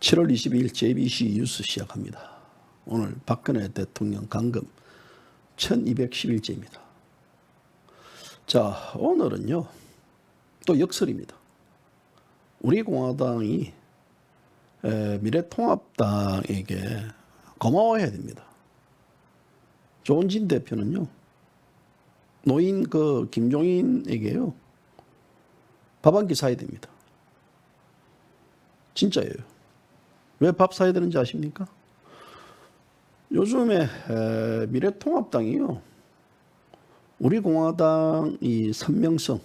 7월 22일 JBC 뉴스 시작합니다. 오늘 박근혜 대통령 감금 1210일째입니다. 자, 오늘은요, 또 역설입니다. 우리 공화당이 미래통합당에게 고마워해야 됩니다. 조은진 대표는요, 노인 김종인에게요, 밥 한 끼 사야 됩니다. 진짜예요. 왜 밥 사야 되는지 아십니까? 요즘에 미래통합당이요, 우리 공화당이 선명성,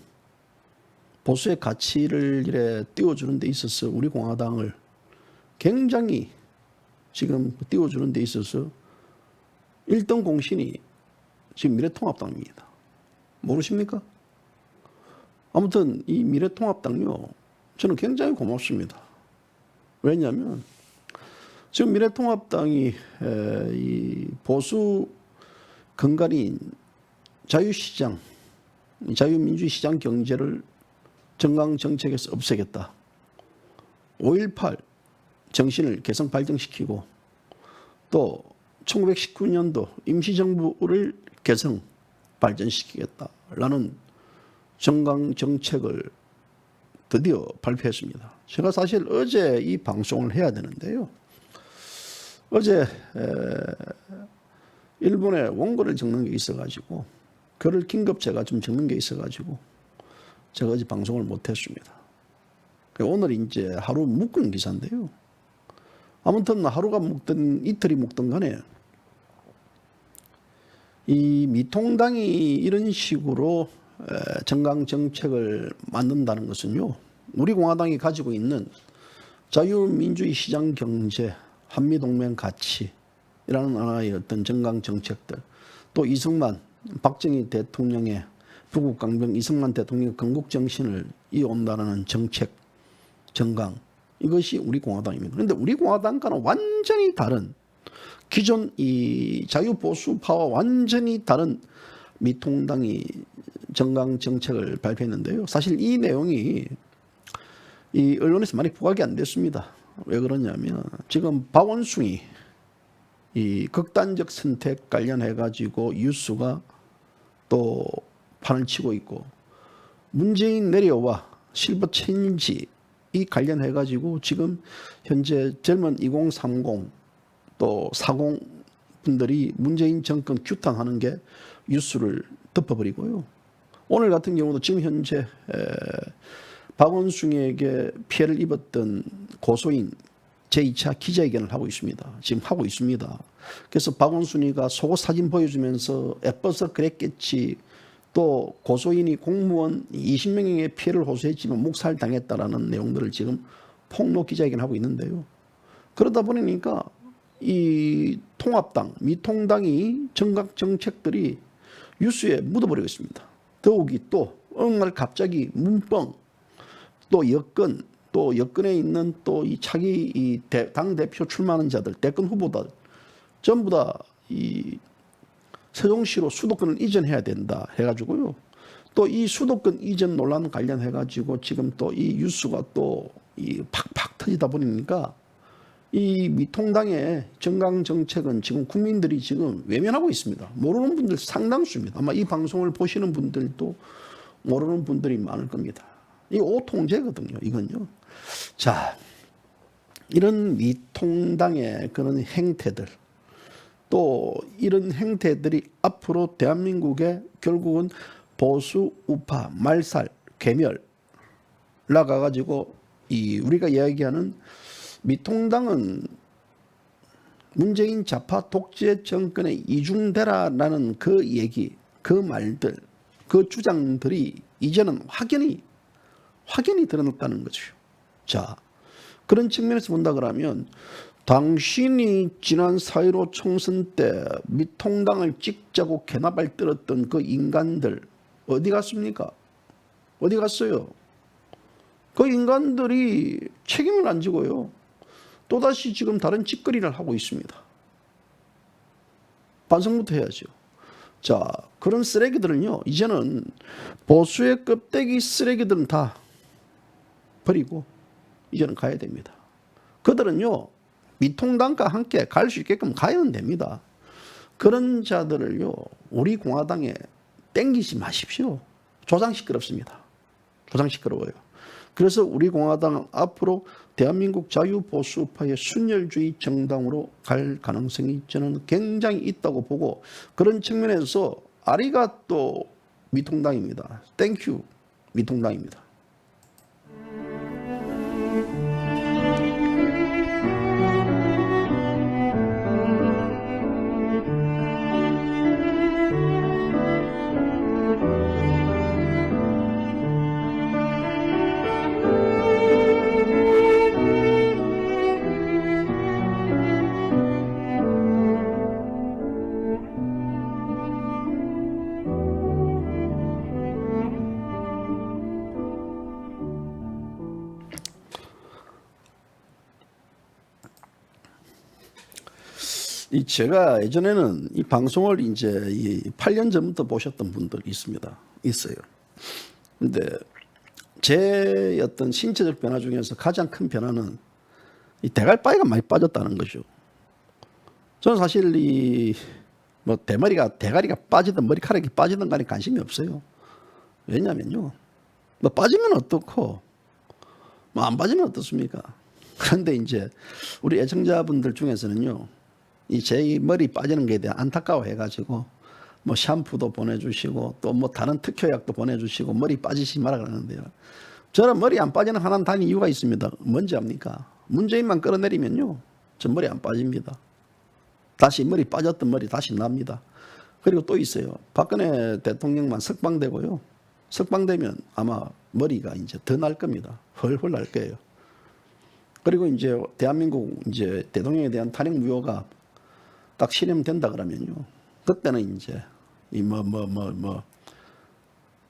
보수의 가치를 이래 띄워주는 데 있어서 우리 공화당을 굉장히 지금 띄워주는 데 있어서 1등 공신이 지금 미래통합당입니다. 모르십니까? 아무튼 이 미래통합당요, 저는 굉장히 고맙습니다. 왜냐하면 지금 미래통합당이 이 보수 근간인 자유시장, 자유민주주의 시장 경제를 정강정책에서 없애겠다. 5.18 정신을 개성 발전시키고 또 1919년도 임시정부를 개성 발전시키겠다라는 정강정책을 드디어 발표했습니다. 제가 사실 어제 이 방송을 해야 되는데요. 어제 일본에 원고를 적는 게 있어가지고 글을 긴급 제가 좀 적는 게 있어가지고 제가 어제 방송을 못했습니다. 오늘 이제 하루 묶은 기사인데요. 아무튼 하루가 묶든 이틀이 묶든 간에 이 미통당이 이런 식으로 정강정책을 만든다는 것은요, 우리 공화당이 가지고 있는 자유민주주의 시장경제, 한미동맹 가치라는 하나의 어떤 정강정책들, 또 이승만, 박정희 대통령의 부국강병 이승만 대통령의 건국정신을 이어온다는 정책, 정강, 이것이 우리 공화당입니다. 그런데 우리 공화당과는 완전히 다른, 기존 이 자유보수파와 완전히 다른 미통당이 정강정책을 발표했는데요. 사실 이 내용이 이 언론에서 많이 부각이 안 됐습니다. 왜 그러냐면 지금 박원순이 이 극단적 선택 관련해 가지고 뉴스가 또 판을 치고 있고, 문재인 내려와 실버 체인지 이 관련해 가지고 지금 현재 젊은 2030 또 40 분들이 문재인 정권 규탄하는 게 뉴스를 덮어버리고요. 오늘 같은 경우도 지금 현재 박원순에게 피해를 입었던 고소인 제2차 기자회견을 하고 있습니다. 지금 하고 있습니다. 그래서 박원순이가 속옷 사진 보여주면서 예뻐서 그랬겠지, 또 고소인이 공무원 20명에게 피해를 호소했지만 묵살당했다라는 내용들을 지금 폭로 기자회견을 하고 있는데요. 그러다 보니까 이 통합당, 미통당이 정각 정책들이 뉴스에 묻어버리고 있습니다. 더욱이 또 어느 날 갑자기 문뻥, 또 여권, 또 여권에 있는 또 이 차기 이 당 대표 출마하는 자들, 대권 후보들 전부 다 이 세종시로 수도권을 이전해야 된다 해가지고요. 또 이 수도권 이전 논란 관련해가지고 지금 또 이 뉴스가 또 이 팍팍 터지다 보니까 이 미통당의 정강 정책은 지금 국민들이 지금 외면하고 있습니다. 모르는 분들 상당수입니다. 아마 이 방송을 보시는 분들도 모르는 분들이 많을 겁니다. 이 오통제거든요, 이건요. 자, 이런 미통당의 그런 행태들, 또 이런 행태들이 앞으로 대한민국의 결국은 보수 우파 말살 괴멸 나가가지고 이 우리가 이야기하는 미통당은 문재인 좌파 독재 정권의 이중대라라는 그 얘기, 그 말들, 그 주장들이 이제는 확연히 드러났다는 거죠. 자, 그런 측면에서 본다 그러면 당신이 지난 4.15 총선 때 미통당을 찍자고 개나발 떨었던 그 인간들 어디 갔습니까? 어디 갔어요? 그 인간들이 책임을 안 지고요, 또다시 지금 다른 짓거리를 하고 있습니다. 반성부터 해야죠. 자, 그런 쓰레기들은요, 이제는 보수의 껍데기 쓰레기들은 다 버리고 이제는 가야 됩니다. 그들은요 미통당과 함께 갈 수 있게끔 가야는 됩니다. 그런 자들을요 우리 공화당에 땡기지 마십시오. 조장 시끄럽습니다. 조장 시끄러워요. 그래서 우리 공화당 앞으로 대한민국 자유보수파의 순혈주의 정당으로 갈 가능성이 저는 굉장히 있다고 보고, 그런 측면에서 아리가또 미통당입니다. 땡큐 미통당입니다. 제가 예전에는 이 방송을 이제 8년 전부터 보셨던 분들이 있어요. 근데 제 어떤 신체적 변화 중에서 가장 큰 변화는 이 대갈바위가 많이 빠졌다는 거죠. 저는 사실 뭐 대가리가 빠지든 머리카락이 빠지든 간에 관심이 없어요. 왜냐면요, 뭐 빠지면 어떻고 뭐 안 빠지면 어떻습니까? 그런데 이제 우리 애청자분들 중에서는요, 제 머리 빠지는 것에 대해 안타까워해가지고 뭐 샴푸도 보내주시고 또 뭐 다른 특효약도 보내주시고 머리 빠지시 마라 그러는데요. 저는 머리 안 빠지는 하나는 단 이유가 있습니다. 뭔지 압니까? 문재인만 끌어내리면요, 저 머리 안 빠집니다. 다시 머리 빠졌던 머리 다시 납니다. 그리고 또 있어요. 박근혜 대통령만 석방되고요, 석방되면 아마 머리가 이제 더 날 겁니다. 헐헐 날 거예요. 그리고 이제 대한민국 이제 대통령에 대한 탄핵 무효가 딱 실현된다 그러면요, 그때는 이제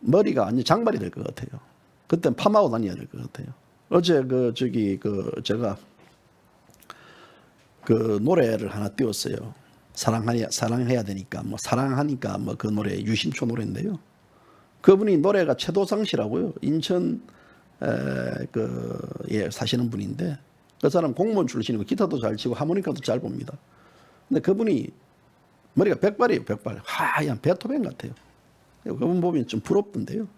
머리가 완전 장발이 될 것 같아요. 그때는 파마하고 다녀야 될 것 같아요. 어제 제가 그 노래를 하나 띄웠어요. 사랑해야 되니까 사랑하니까 그 노래 유심초 노래인데요. 그분이 노래가 최도상 씨라고요. 인천 사시는 분인데, 그 사람 공무원 출신이고 기타도 잘 치고 하모니카도 잘 봅니다. 근데 그분이 머리가 백발이에요. 백발. 하얀 베토벤 같아요. 그분 보면 좀 부럽던데요.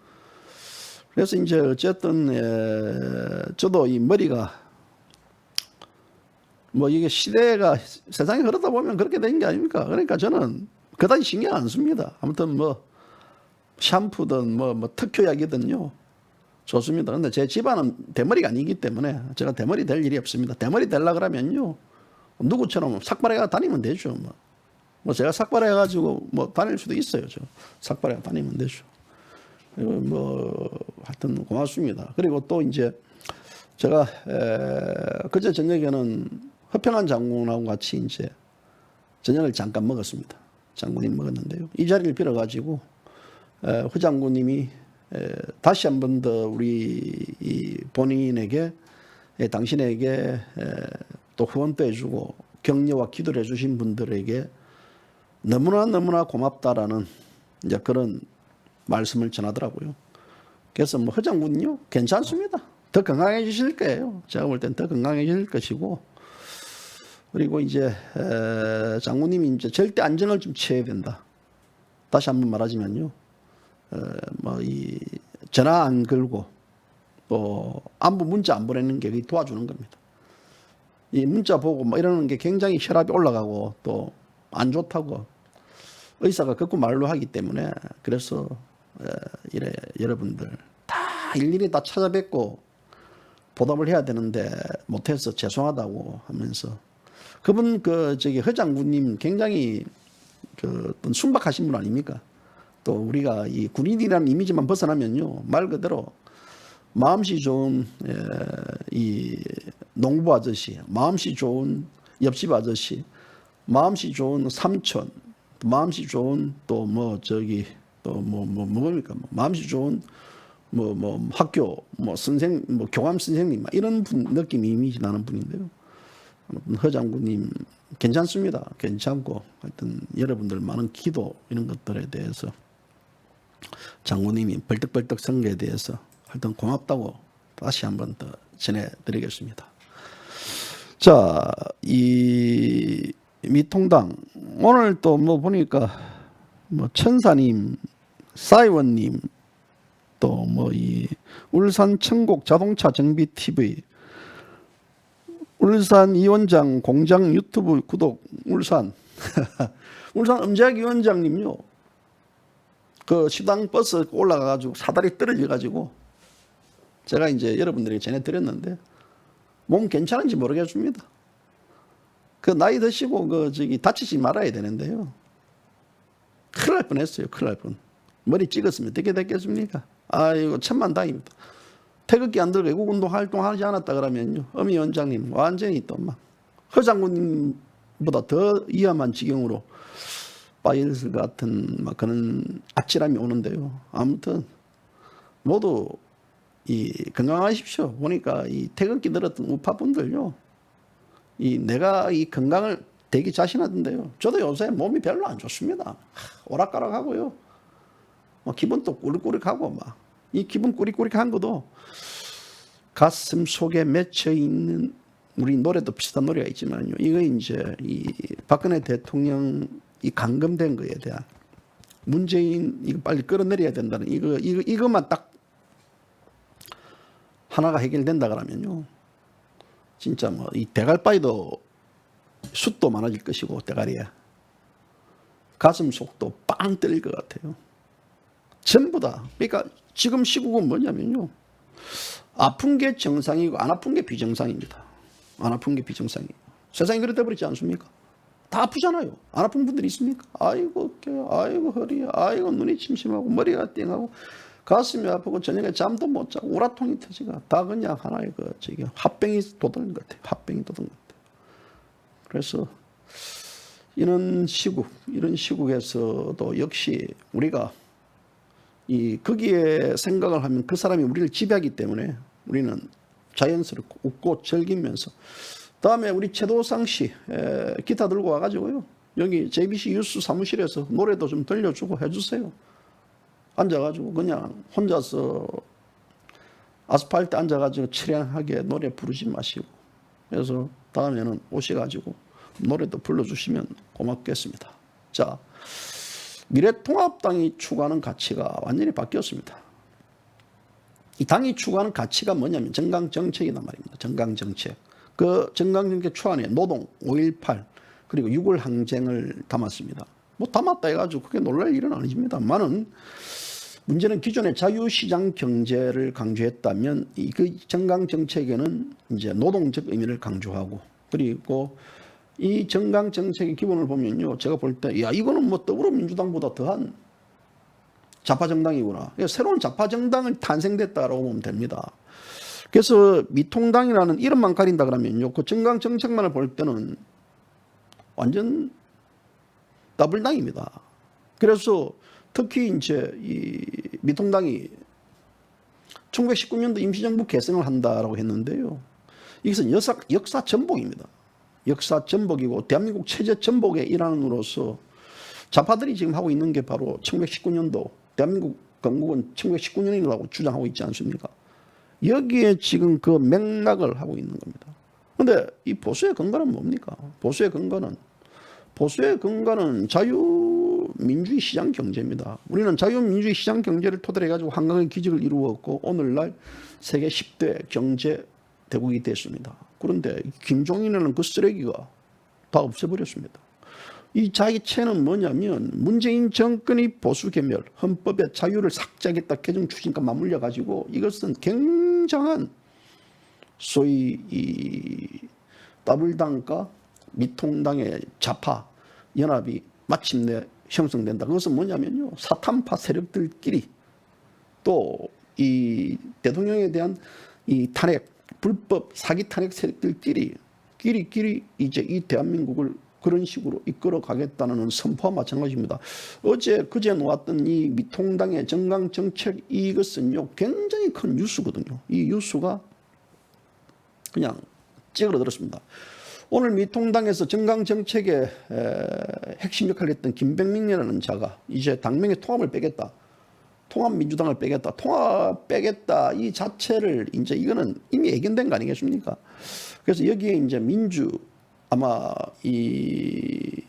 그래서 이제 어쨌든 저도 이 머리가 이게 시대가 세상이 흐르다 보면 그렇게 된 게 아닙니까? 그러니까 저는 그다지 신경 안 씁니다. 아무튼 샴푸든 특효약이든요 좋습니다. 근데 제 집안은 대머리가 아니기 때문에 제가 대머리 될 일이 없습니다. 대머리 되려 그러면요, 누구처럼 삭발해가 다니면 되죠. 제가 삭발해가지고 다닐 수도 있어요. 저 삭발해가 다니면 되죠. 하여튼 고맙습니다. 그리고 또 이제 제가 그제 저녁에는 허평한 장군하고 같이 이제 저녁을 잠깐 먹었습니다. 장군님 먹었는데요, 이 자리를 빌어가지고 허 장군님이 다시 한 번 더 우리 본인에게, 당신에게 또 후원도 해주고 격려와 기도를 해주신 분들에게 너무나 고맙다라는 이제 그런 말씀을 전하더라고요. 그래서 허 장군요 괜찮습니다. 더 건강해지실 거예요. 제가 볼 땐 더 건강해질 것이고, 그리고 이제 장군님이 이제 절대 안전을 좀 취해야 된다. 다시 한번 말하자면요, 이 전화 안 걸고 또 안부 문자 안 보내는 게 도와주는 겁니다. 이 문자 보고 이러는 게 굉장히 혈압이 올라가고 또 안 좋다고 의사가 극구 말로 하기 때문에, 그래서 여러분들 다 일일이 다 찾아뵙고 보답을 해야 되는데 못해서 죄송하다고 하면서, 그분 허 장군님 굉장히 어떤 순박하신 분 아닙니까? 또 우리가 이 군인이라는 이미지만 벗어나면요, 말 그대로 마음씨 좋은 이 농부 아저씨, 마음씨 좋은 옆집 아저씨, 마음씨 좋은 삼촌, 마음씨 좋은 또 뭡니까? 마음씨 좋은 학교 교감 선생님 이런 느낌 이미지 나는 분인데요. 허 장군님 괜찮습니다. 괜찮고 하여튼 여러분들 많은 기도 이런 것들에 대해서 장군님이 벌떡벌떡 선 거에 대해서 하여튼 고맙다고 다시 한번 더 전해드리겠습니다. 자, 이 미통당 오늘 또 뭐 보니까 뭐 천사님, 사이원님, 또 뭐 이 울산 천곡 자동차 정비 TV, 울산 위원장 공장 유튜브 구독, 울산 울산 엄재학 위원장님요. 그 시당 버스 올라가가지고 사다리 떨어져가지고 제가 이제 여러분들에게 전해드렸는데 몸 괜찮은지 모르겠습니다. 그 나이 드시고 그 저기 다치지 말아야 되는데요. 큰일 날 뻔했어요. 큰일 날 뻔. 머리 찍었으면 어떻게 됐겠습니까? 아이고 천만다행입니다. 태극기 안 들고 애국운동 활동하지 않았다 그러면요. 엄희 원장님 완전히 또 막 허장군님보다 더 위험한 지경으로 빠질 같은 막 그런 아찔함이 오는데요. 아무튼 모두 이 건강하십시오. 보니까 이 태극기 들었던 우파분들요. 이 내가 이 건강을 되게 자신하던데요. 저도 요새 몸이 별로 안 좋습니다. 오락가락하고요. 기분도 꾸릭꾸릭하고 막 이 기분 꾸릭꾸릭한 것도 가슴 속에 맺혀 있는 우리 노래도 비슷한 노래가 있지만요. 이거 이제 이 박근혜 대통령 이 감금된 거에 대한 문재인 이거 빨리 끌어내려야 된다는 이것만 딱 하나가 해결된다 그러면요. 진짜 뭐 이 대갈바위도 숫도 많아질 것이고 대가리에 가슴 속도 빵 뚫릴 것 같아요. 전부 다. 그러니까 지금 시국은 뭐냐면요. 아픈 게 정상이고 안 아픈 게 비정상입니다. 안 아픈 게 비정상이에요. 세상이 그래 돼버리지 않습니까? 다 아프잖아요. 안 아픈 분들이 있습니까? 아이고 어깨, 아이고 허리, 아이고 눈이 침침하고 머리가 띵하고 가슴이 아프고 저녁에 잠도 못 자고 우라통이 터지가 다 그냥 하나의 그 저기 합병이 돋는 것 같아요. 합병이 돋는 것 같아요. 그래서 이런 시국에서도 역시 우리가 거기에 생각을 하면 그 사람이 우리를 지배하기 때문에 우리는 자연스럽고 웃고 즐기면서 다음에 우리 최도상 씨 기타 들고 와가지고요. 여기 JBC 뉴스 사무실에서 노래도 좀 들려주고 해주세요. 앉아가지고 그냥 혼자서 아스팔트 앉아가지고 처량하게 노래 부르지 마시고 그래서 다음에는 오셔가지고 노래도 불러주시면 고맙겠습니다. 자, 미래통합당이 추구하는 가치가 완전히 바뀌었습니다. 이 당이 추구하는 가치가 뭐냐면 정강정책이란 말입니다. 정강정책. 그 정강정책 초안에 노동, 5.18 그리고 6.25 항쟁을 담았습니다. 뭐 담았다 해가지고 그게 놀랄 일은 아닙니다만은 문제는 기존의 자유시장 경제를 강조했다면 그 정강정책에는 이제 노동적 의미를 강조하고 그리고 이 정강정책의 기본을 보면요. 제가 볼 때, 야, 이거는 뭐 더불어민주당보다 더한 좌파정당이구나. 새로운 좌파정당을 탄생됐다라고 보면 됩니다. 그래서 미통당이라는 이름만 가린다 그러면요. 그 정강정책만을 볼 때는 완전 더블당입니다. 그래서 특히 이제 이 미통당이 1919년도 임시정부 개성을 한다라고 했는데요. 이것은 역사 전복입니다. 역사 전복이고 대한민국 체제 전복의 일환으로서 좌파들이 지금 하고 있는 게 바로 1919년도 대한민국 건국은 1919년이라고 주장하고 있지 않습니까? 여기에 지금 그 맥락을 하고 있는 겁니다. 그런데 이 보수의 근거는 뭡니까? 보수의 근거는 자유민주주의 시장 경제입니다. 우리는 자유민주주의 시장 경제를 토대로 해가지고 한강의 기적을 이루었고 오늘날 세계 10대 경제 대국이 됐습니다. 그런데 김종인이라는 그 쓰레기가 다 없애버렸습니다. 이 자기체는 뭐냐면 문재인 정권이 보수 개멸, 헌법의 자유를 삭제하겠다 개정 추진과 맞물려 가지고 이것은 굉장한 소위 이 더블당과 미통당의 좌파 연합이 마침내 형성된다. 그것은 뭐냐면요. 사탄파 세력들끼리 또 이 대통령에 대한 이 탄핵, 불법 사기 탄핵 세력들끼리 이제 이 대한민국을 그런 식으로 이끌어 가겠다는 선포와 마찬가지입니다. 그제 놓았던 이 미통당의 정강정책 이것은요 굉장히 큰 뉴스거든요. 이 뉴스가 그냥 찌그러들었습니다. 오늘 미통당에서 정강정책의 핵심 역할을 했던 김병민이라는 자가 이제 당명의 통합을 빼겠다. 통합민주당을 빼겠다. 통합 빼겠다. 이 자체를 이제 이거는 이미 예견된 거 아니겠습니까? 그래서 여기에 이제 아마 이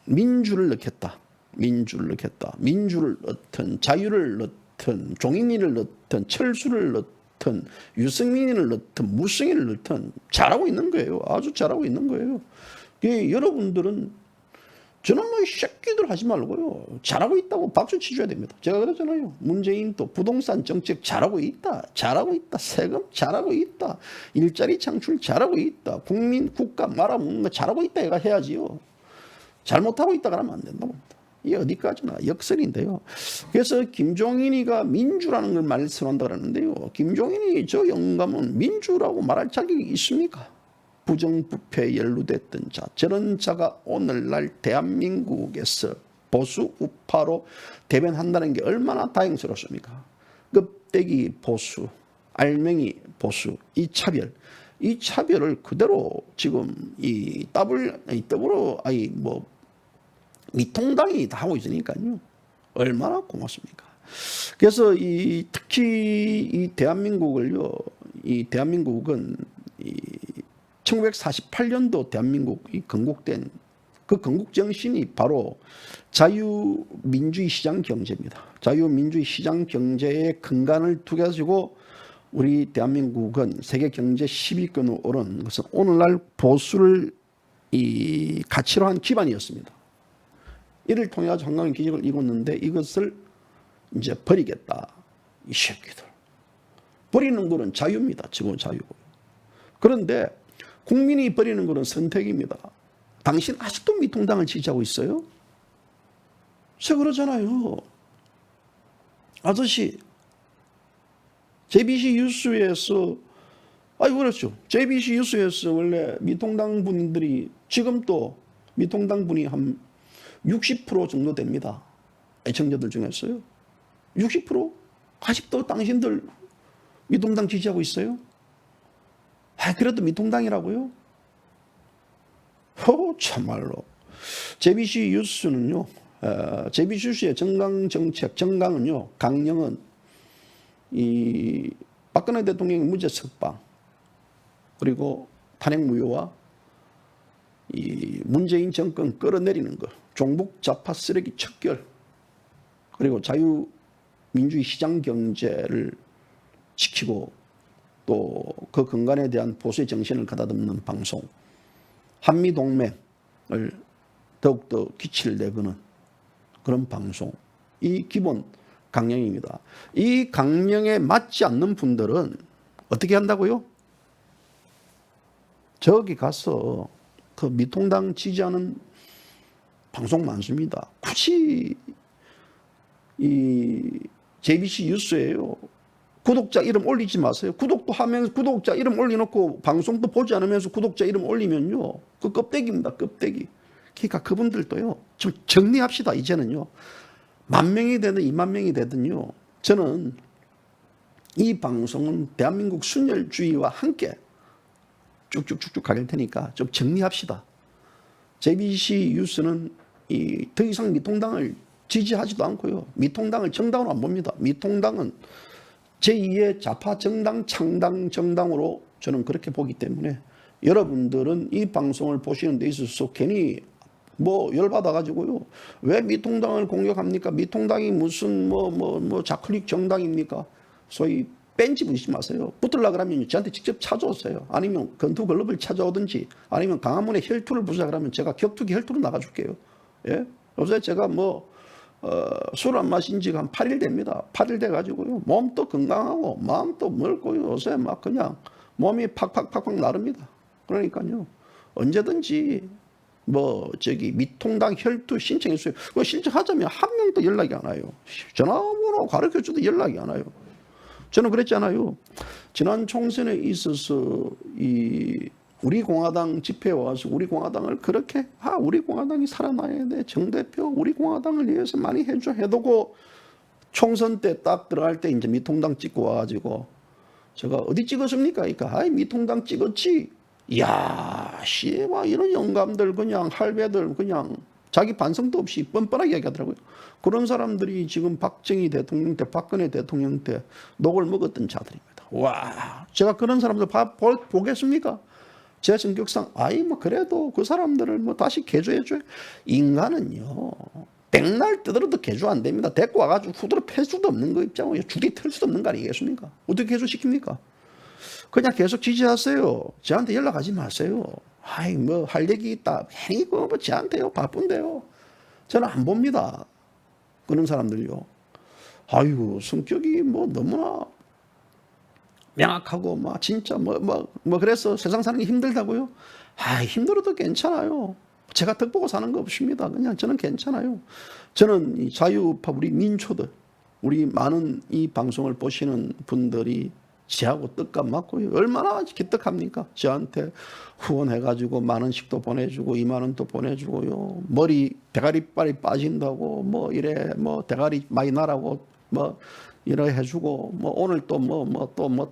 민주를 넣겠다. 민주를 넣든 자유를 넣든 종인이를 넣든 철수를 넣든 유승민을 넣든 무승인을 넣든 잘하고 있는 거예요. 아주 잘하고 있는 거예요. 여러분들은 저는 뭐 새끼들 하지 말고요. 잘하고 있다고 박수 치줘야 됩니다. 제가 그랬잖아요. 문재인 또 부동산 정책 잘하고 있다. 세금 잘하고 있다. 일자리 창출 잘하고 있다. 국민 국가 말아먹는 거 잘하고 있다. 얘가 해야지요. 잘못하고 있다 그러면 안 된다고 합니다. 이게 어디까지나 역설인데요. 그래서 김종인이가 민주라는 걸 말씀한다 그러는데요. 김종인이 저 영감은 민주라고 말할 자격이 있습니까? 부정부패에 연루됐던 자, 저런 자가 오늘날 대한민국에서 보수 우파로 대변한다는 게 얼마나 다행스럽습니까? 껍데기 보수, 알맹이 보수, 이 차별을 그대로 지금 미통당이 다 하고 있으니까요. 얼마나 고맙습니까? 그래서 특히 대한민국은 1948년도 대한민국이 건국된 그 건국 정신이 바로 자유민주주의 시장 경제입니다. 자유민주주의 시장 경제의 근간을 두게 가지고 우리 대한민국은 세계 경제 10위권으로 오른 것은 오늘날 보수를 이 가치로 한 기반이었습니다. 이를 통해 한강의 기적을 이뤘는데 이것을 이제 버리겠다. 이 새끼들. 버리는 것은 자유입니다. 지금 자유고. 그런데 국민이 버리는 것은 선택입니다. 당신 아직도 미통당을 지지하고 있어요? 제가 그러잖아요. 아저씨, JBC 뉴스에서 그렇죠. JBC 뉴스에서 원래 미통당 분들이 지금 또 미통당 분이 한 60% 정도 됩니다. 애청자들 중에서요. 60%? 아직도 당신들 미통당 지지하고 있어요? 그래도 미통당이라고요? 참말로. JBC 뉴스는요, JBC 뉴스의 정강은요, 강령은 이 박근혜 대통령의 무죄 석방, 그리고 탄핵 무효와 이 문재인 정권 끌어내리는 것, 종북 좌파 쓰레기 척결, 그리고 자유민주주의 시장 경제를 지키고 또 그 근간에 대한 보수의 정신을 가다듬는 방송, 한미동맹을 더욱더 기치를 내거는 그런 방송, 이 기본 강령입니다. 이 강령에 맞지 않는 분들은 어떻게 한다고요? 저기 가서 그 미통당 지지하는 방송 많습니다. 굳이 이 JBC 뉴스예요. 구독자 이름 올리지 마세요. 구독도 하면서 구독자 이름 올려놓고 방송도 보지 않으면서 구독자 이름 올리면요. 그 껍데기입니다. 껍데기. 그러니까 그분들도요. 좀 정리합시다. 이제는요. 10,000명이 되든 20,000명이 되든요. 저는 이 방송은 대한민국 순혈주의와 함께 쭉쭉쭉쭉 가길 테니까 좀 정리합시다. JBC 뉴스는 더 이상 미통당을 지지하지도 않고요. 미통당을 정당으로 안 봅니다. 미통당은 제2의 좌파 정당, 창당 정당으로 저는 그렇게 보기 때문에 여러분들은 이 방송을 보시는 데 있어서 괜히 열받아가지고요. 왜 미통당을 공격합니까? 미통당이 무슨 좌클릭 정당입니까? 소위 뺀지 부리지 마세요. 붙으려고 그러면 저한테 직접 찾아오세요. 아니면 건투글럽을 찾아오든지 아니면 강화문에 혈투를 부자 그러면 제가 격투기 혈투로 나가줄게요. 예? 요새 제가 술 안 마신 지가 한 8일 됩니다. 8일 돼가지고요. 몸도 건강하고 마음도 맑고요. 요새 막 그냥 몸이 팍팍팍팍 나릅니다. 그러니까요. 언제든지 미통당 혈투 신청했어요. 그거 신청하자면 한 명도 연락이 안 와요. 전화번호 가르쳐줘도 연락이 안 와요. 저는 그랬잖아요. 지난 총선에 있어서 우리 공화당 집회에 와서 우리 공화당을 그렇게 우리 공화당이 살아나야 돼. 정 대표 우리 공화당을 위해서 많이 해두고 총선 때 딱 들어갈 때 이제 미통당 찍고 와가지고 제가 어디 찍었습니까? 그러니까 미통당 찍었지. 이야 씨발 이런 영감들 그냥 할배들 그냥 자기 반성도 없이 뻔뻔하게 얘기하더라고요. 그런 사람들이 지금 박정희 대통령 때, 박근혜 대통령 때 녹을 먹었던 자들입니다. 와, 제가 그런 사람들 보겠습니까? 제 성격상 뭐 그래도 그 사람들을 뭐 다시 개조해줘요. 인간은요, 백날 뜨들어도 개조 안 됩니다. 데리고 와가지고 후드로 팰 수도 없는 거 있잖아요. 줄이 틀 수도 없는 거 아니겠습니까? 어떻게 개조시킵니까? 그냥 계속 지지하세요. 저한테 연락하지 마세요. 뭐 할 얘기 있다. 괜히 뭐 저한테요. 바쁜데요. 저는 안 봅니다. 그런 사람들요. 성격이 뭐 너무나 명확하고 진짜 그래서 세상 사는 게 힘들다고요? 힘들어도 괜찮아요. 제가 덕보고 사는 거 없습니다. 그냥 저는 괜찮아요. 저는 이 자유우파 우리 민초들, 우리 많은 이 방송을 보시는 분들이 저하고 떡값 맞고요. 얼마나 기특합니까? 저한테 후원해가지고 10,000원씩도 보내주고 20,000원도 보내주고요. 머리 대가리빨이 빠진다고 이래 대가리 많이 나라고 이래 해주고 오늘 또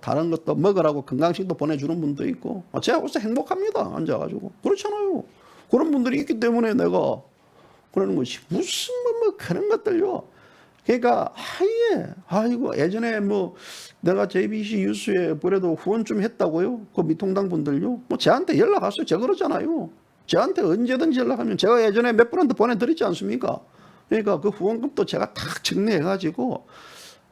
다른 것도 먹으라고 건강식도 보내주는 분도 있고 제가 벌써 행복합니다. 앉아가지고 그렇잖아요. 그런 분들이 있기 때문에 내가 그러는 것이 무슨 그런 것들요. 그러니까 예전에 내가 JBC 뉴스에 그래도 후원 좀 했다고요. 그 미통당 분들요. 저한테 연락하세요. 제가 그러잖아요. 저한테 언제든지 연락하면 제가 예전에 몇 분한테 보내드리지 않습니까? 그러니까 그 후원금도 제가 딱 정리해가지고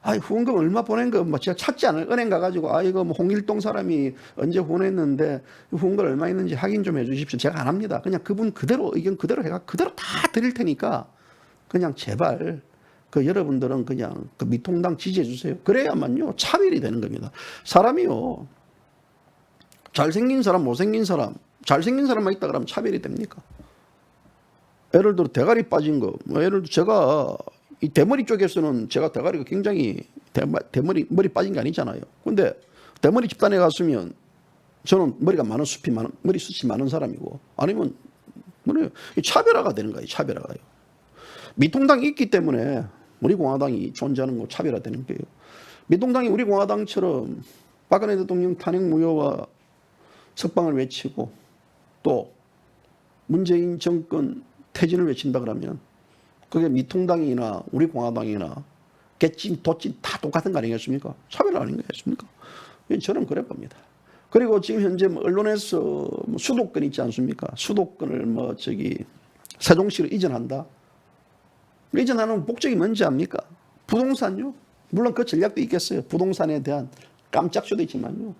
후원금 얼마 보낸 거 제가 찾지 않을 은행 가가지고 이거 홍길동 사람이 언제 후원했는데 후원금 얼마 있는지 확인 좀 해주십시오. 제가 안 합니다. 그냥 그분 그대로 의견 그대로 해가 그대로 다 드릴 테니까 그냥 제발 여러분들은 그냥 그 미통당 지지해 주세요. 그래야만요 차별이 되는 겁니다. 사람이요 잘생긴 사람 못생긴 사람 잘생긴 사람만 있다 그러면 차별이 됩니까? 예를 들어 대가리 빠진 거 예를 들어 제가 이 대머리 쪽에서는 제가 대가리가 굉장히 머리 빠진 게 아니잖아요. 근데 대머리 집단에 갔으면 저는 머리가 많은 머리숱이 많은 사람이고 아니면 차별화가 되는 거예요. 차별화가요. 미통당이 있기 때문에 우리 공화당이 존재하는 거 차별화되는 거예요. 미통당이 우리 공화당처럼 박근혜 대통령 탄핵 무효와 석방을 외치고 또 문재인 정권 퇴진을 외친다 그러면 그게 미통당이나 우리 공화당이나 개찜, 도찜 다 똑같은 거 아니겠습니까? 차별 아닌 거겠습니까? 저는 그래 봅니다. 그리고 지금 현재 언론에서 수도권 있지 않습니까? 수도권을 세종시로 이전한다. 이전하는 목적이 뭔지 압니까? 부동산요. 물론 그 전략도 있겠어요. 부동산에 대한 깜짝쇼도 있지만요.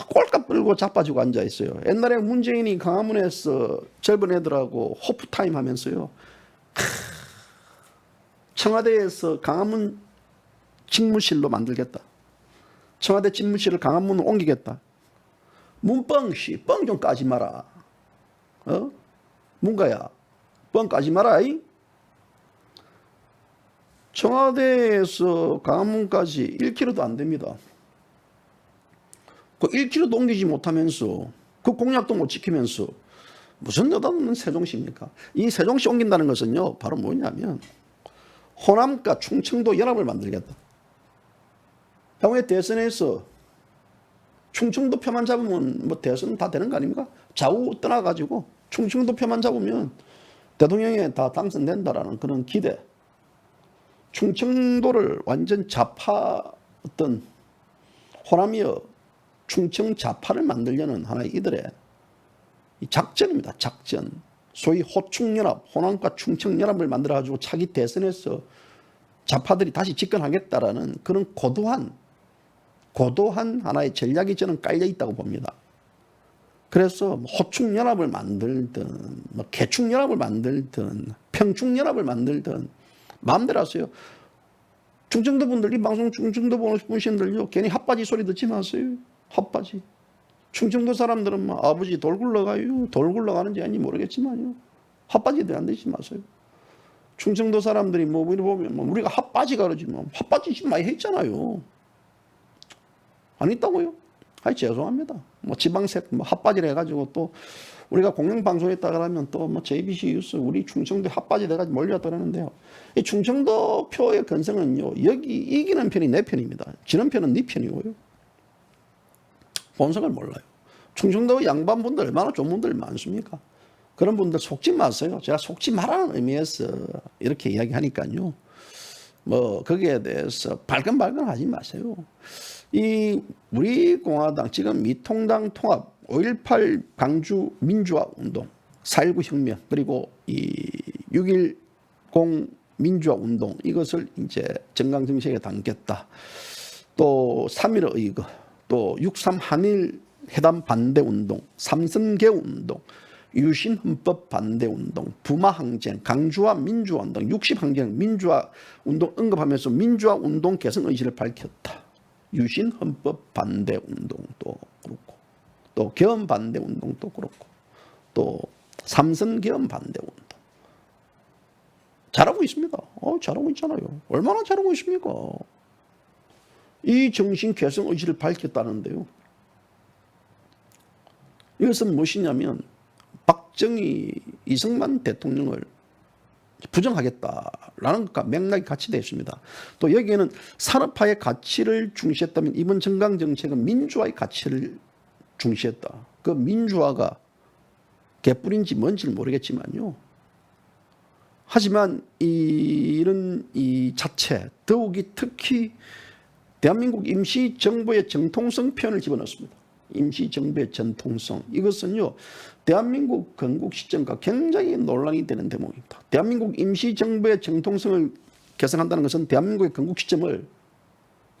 꼴값 들고 자빠지고 앉아있어요. 옛날에 문재인이 광화문에서 젊은 애들하고 호프타임 하면서요. 청와대에서 광화문 집무실로 만들겠다. 청와대 집무실을 광화문으로 옮기겠다. 문뻥씨 뻥 좀 까지 마라. 문가야 뻥 까지 마라. 청와대에서 광화문까지 1km도 안 됩니다. 그 1km도 옮기지 못하면서 그 공약도 못 지키면서 무슨 여담은 세종시입니까? 이 세종시 옮긴다는 것은요 바로 뭐냐면 호남과 충청도 연합을 만들겠다. 향후에 대선에서 충청도 표만 잡으면 대선 다 되는 거 아닙니까? 좌우 떠나가지고 충청도 표만 잡으면 대통령에 다 당선된다라는 그런 기대. 충청도를 완전 좌파 호남이여 충청 좌파를 만들려는 하나의 이들의 작전입니다. 작전. 소위 호충연합, 호남과 충청연합을 만들어가지고 차기 대선에서 좌파들이 다시 집권하겠다라는 그런 고도한 하나의 전략이 저는 깔려있다고 봅니다. 그래서 호충연합을 만들든 개충연합을 만들든 평충연합을 만들든 마음대로 하세요. 충청도 분들, 이 방송 충청도 보시는들요 괜히 핫바지 소리 듣지 마세요. 핫바지. 충청도 사람들은 아버지 돌 굴러가요. 돌 굴러가는지 아닌지 모르겠지만요. 핫바지들 안 되지 마세요. 충청도 사람들이 보면 우리가 핫바지가 그러지 핫바지 지금 많이 했잖아요. 안 있다고요? 죄송합니다. 지방색 핫바지를 해가지고 또 우리가 공영방송했다 그러면 또 JBC 뉴스 우리 충청도 핫바지 돼가지고 몰려왔다 그러는데요. 이 충청도 표의 근성은요 여기 이기는 편이 내 편입니다. 지는 편은 네 편이고요. 본성을 몰라요. 충청도 양반분들 얼마나 좋은 분들 많습니까? 그런 분들 속지 마세요. 제가 속지 말라는 의미에서 이렇게 이야기하니까요. 뭐 거기에 대해서 발끈발끈 하지 마세요. 이 우리 공화당 지금 미통당 통합 5.18 광주 민주화 운동 4.19 혁명 그리고 이6.10 민주화 운동 이것을 이제 정강 정책에 담겠다. 또 3.15 의거 또 6.3 한일 회담 반대 운동 3.3 개헌 운동 유신 헌법 반대 운동, 부마 항쟁, 강주화 민주화 운동, 60 항쟁 민주화 운동 언급하면서 민주화 운동 개선 의지를 밝혔다. 유신 헌법 반대 운동도 그렇고, 또 개헌 반대 운동도 그렇고, 또 삼선 개헌 반대 운동. 잘하고 있습니다. 잘하고 있잖아요. 얼마나 잘하고 있습니까? 이 정신 개선 의지를 밝혔다는데요. 이것은 무엇이냐면 박정희, 이승만 대통령을 부정하겠다라는 맥락이 같이 되어 있습니다. 또 여기에는 산업화의 가치를 중시했다면 이번 정강정책은 민주화의 가치를 중시했다. 그 민주화가 개뿔인지 뭔지는 모르겠지만요. 하지만 이런 이 자체, 더욱이 특히 대한민국 임시정부의 정통성 표현을 집어넣습니다. 임시정부의 전통성. 이것은요, 대한민국 건국 시점과 굉장히 논란이 되는 대목입니다. 대한민국 임시정부의 정통성을 개선한다는 것은 대한민국의 건국 시점을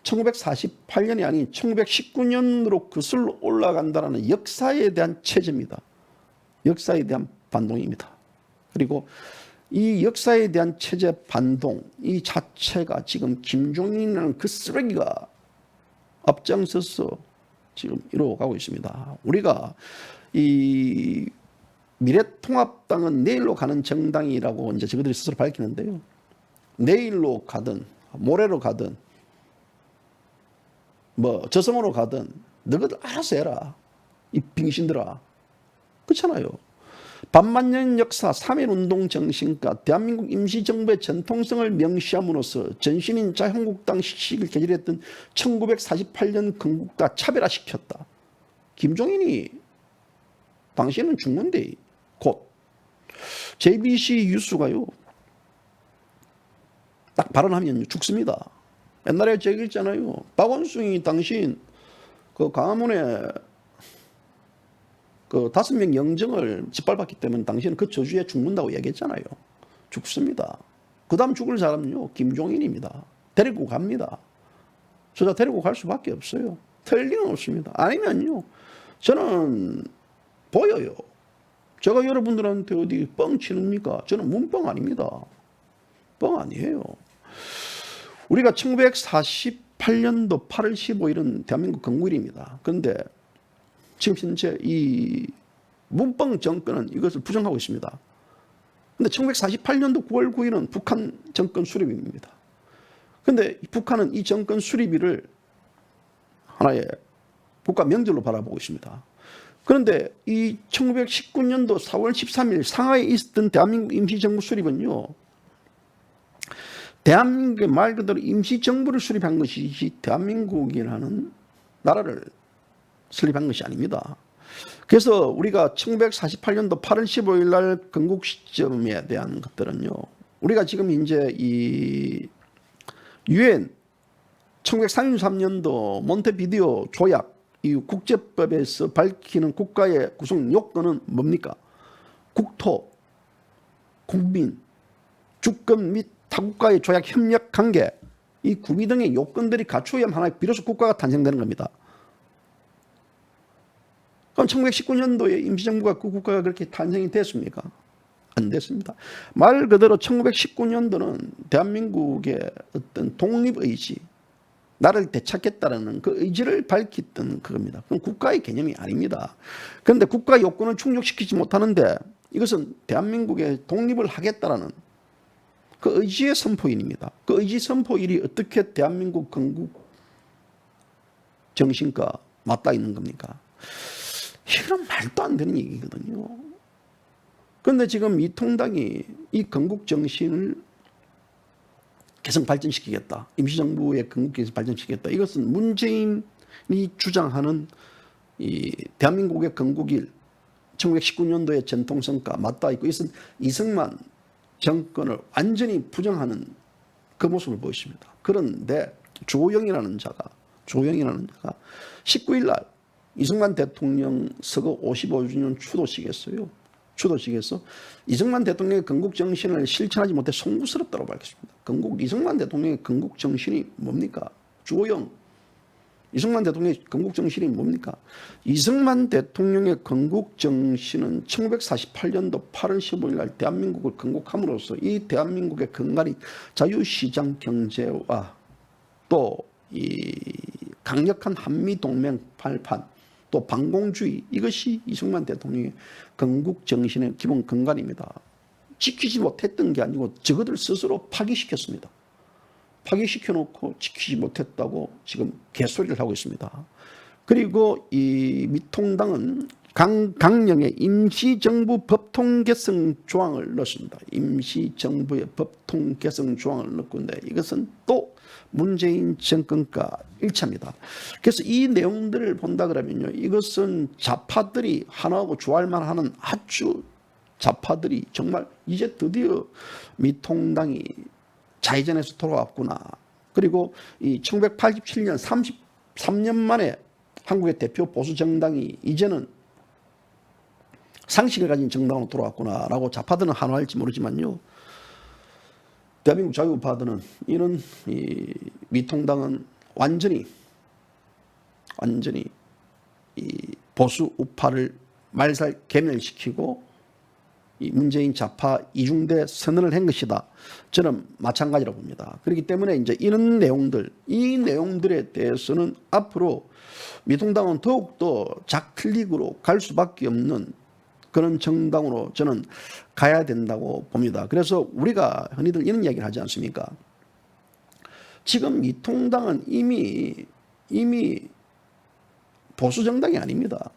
1948년이 아닌 1919년으로 거슬러 올라간다는 역사에 대한 체제입니다. 역사에 대한 반동입니다. 그리고 이 역사에 대한 체제 반동, 이 자체가 지금 김종인이라는 그 쓰레기가 앞장서서 지금 이루어가고 있습니다. 우리가 이 미래통합당은 내일로 가는 정당이라고 이제 저희들이 스스로 밝히는데요. 내일로 가든 모레로 가든 뭐 저승으로 가든 너희들 알아서 해라. 이 빙신들아. 그렇잖아요. 반만년 역사 3.1운동 정신과 대한민국 임시정부의 전통성을 명시함으로써 전신인 자유한국당 시식을 개질했던 1948년 건국과 차별화시켰다. 김종인이 당시에는 죽는데 곧 JBC 유수가요. 딱 발언하면 죽습니다. 옛날에 제가 있잖아요. 박원순이 당신 그 광화문에 그 5명 영정을 짓밟았기 때문에 당신은 그 저주에 죽는다고 얘기했잖아요. 죽습니다. 그 다음 죽을 사람은요, 김종인입니다. 데리고 갑니다. 저자 데리고 갈 수밖에 없어요. 틀릴 리는 없습니다. 아니면요, 저는 보여요. 제가 여러분들한테 어디 뻥 치릅니까? 저는 문뻥 아닙니다. 뻥 아니에요. 우리가 1948년도 8월 15일은 대한민국 건국일입니다. 그런데 지금 현재 이 문뻥 정권은 이것을 부정하고 있습니다. 그런데 1948년도 9월 9일은 북한 정권 수립일입니다. 그런데 북한은 이 정권 수립일을 하나의 국가 명절로 바라보고 있습니다. 그런데 이 1919년도 4월 13일 상하이에 있었던 대한민국 임시정부 수립은요, 대한민국의 말 그대로 임시정부를 수립한 것이지 대한민국이라는 나라를 설립한 것이 아닙니다. 그래서 우리가 1948년도 8월 15일 날 건국 시점에 대한 것들은요, 우리가 지금 이제 이 유엔 1933년도 몬테비디오 조약 이 국제법에서 밝히는 국가의 구성 요건은 뭡니까? 국토, 국민, 주권 및 타국과의 조약 협력 관계, 이 구비 등의 요건들이 갖추어야만 하나의 비로소 국가가 탄생되는 겁니다. 그럼 1919년도에 임시정부가 그 국가가 그렇게 탄생이 됐습니까? 안 됐습니다. 말 그대로 1919년도는 대한민국의 어떤 독립의지, 나를 되찾겠다는 그 의지를 밝혔던 그겁니다. 그럼 국가의 개념이 아닙니다. 그런데 국가 요건을 충족시키지 못하는데 이것은 대한민국의 독립을 하겠다라는 그 의지의 선포인입니다. 그 의지 선포일이 어떻게 대한민국 건국 정신과 맞닿아 있는 겁니까? 이건 말도 안 되는 얘기거든요. 그런데 지금 이 통당이 이 건국 정신을 개성 발전시키겠다. 임시정부의 건국 개성 발전시키겠다. 이것은 문재인이 주장하는 이 대한민국의 건국일 1919년도의 전통성과 맞닿아 있고 이것은 이승만 정권을 완전히 부정하는 그 모습을 보였습니다. 그런데 조영이라는 자가 19일 날 이승만 대통령 서거 55주년 추도식에서 이승만 대통령의 건국 정신을 실천하지 못해 송구스럽다고 밝혔습니다. 이승만 대통령의 건국 정신이 뭡니까? 조영, 이승만 대통령의 건국 정신이 뭡니까? 이승만 대통령의 건국 정신은 1948년도 8월 15일 날 대한민국을 건국함으로써 이 대한민국의 근간인 자유시장 경제와 또 이 강력한 한미동맹 발판 또 반공주의, 이것이 이승만 대통령의 건국 정신의 기본 근간입니다. 지키지 못했던 게 아니고 저것들 스스로 파기시켰습니다. 파기시켜놓고 지키지 못했다고 지금 개소리를 하고 있습니다. 그리고 이 미통당은 강령의 임시정부 법통 개정 조항을 넣습니다. 임시정부의 법통 개정 조항을 넣고인데 이것은 또 문재인 정권과 일치합니다. 그래서 이 내용들을 본다 그러면요, 이것은 좌파들이 하나하고 좋아할 만하는 아주 좌파들이 정말 이제 드디어 미통당이 자의전에서 돌아왔구나. 그리고 이 1987년 33년 만에 한국의 대표 보수 정당이 이제는 상식을 가진 정당으로 돌아왔구나라고 좌파들은 한화할지 모르지만요, 대한민국 자유우파들은 이런 이 미통당은 완전히 이 보수 우파를 말살 괴멸시키고 이 문재인 좌파 이중대 선언을 한 것이다. 저는 마찬가지라고 봅니다. 그렇기 때문에 이제 이런 내용들, 이 내용들에 대해서는 앞으로 미통당은 더욱더 좌클릭으로 갈 수밖에 없는 그런 정당으로 저는 가야 된다고 봅니다. 그래서 우리가 흔히들 이런 이야기를 하지 않습니까? 지금 미통당은 이미 보수 정당이 아닙니다.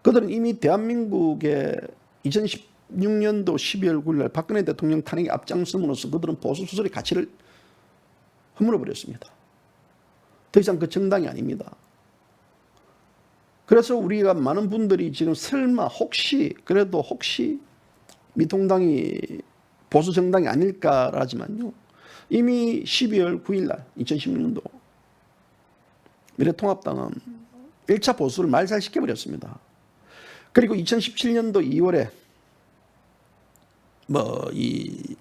그들은 이미 대한민국의 2016년도 12월 9일 날 박근혜 대통령 탄핵에 앞장섬으로써 그들은 보수 수설의 가치를 허물어버렸습니다. 더 이상 그 정당이 아닙니다. 그래서 우리가 많은 분들이 지금 설마 혹시 미통당이 보수 정당이 아닐까라지만요, 이미 12월 9일 날 2016년도 미래통합당은 1차 보수를 말살시켜버렸습니다. 그리고 2017년도 2월에 이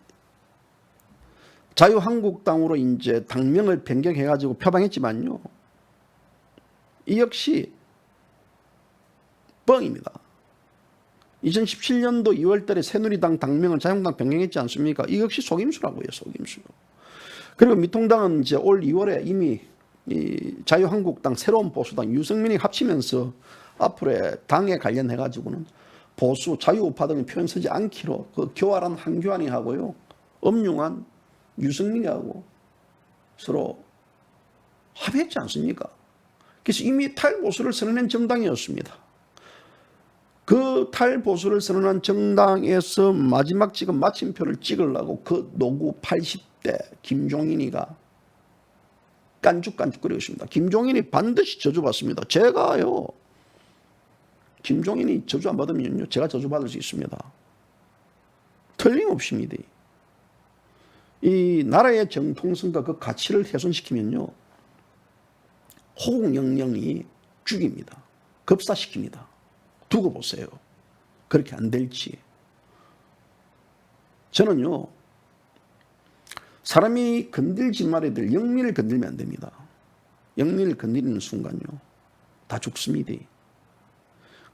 자유한국당으로 이제 당명을 변경해가지고 표방했지만요, 이 역시 뻥입니다. 2017년도 2월 달에 새누리당 당명을 자유한국당 변경했지 않습니까? 이 역시 속임수라고요, 속임수. 그리고 미통당은 이제 올 2월에 이미 이 자유한국당 새로운 보수당 유승민이 합치면서 앞으로의 당에 관련해가지고는 보수 자유우파 등의 표현 쓰지 않기로 그 교활한 한교안이 하고요, 엄중한 유승민이하고 서로 합의했지 않습니까? 그래서 이미 탈보수를 선언한 정당이었습니다. 그 탈보수를 선언한 정당에서 마지막 지금 마침표를 찍으려고 그 노구 80대 김종인이가 깐죽깐죽거리고 있습니다. 김종인이 반드시 저주받습니다. 제가요, 김종인이 저주 안 받으면요, 제가 저주받을 수 있습니다. 틀림없습니다. 이 나라의 정통성과 그 가치를 훼손시키면요, 호국영령이 죽입니다. 급사시킵니다. 두고 보세요. 그렇게 안 될지. 저는요, 사람이 건들지 말아야 될 영미를 건들면 안 됩니다. 영미를 건드리는 순간요, 다 죽습니다.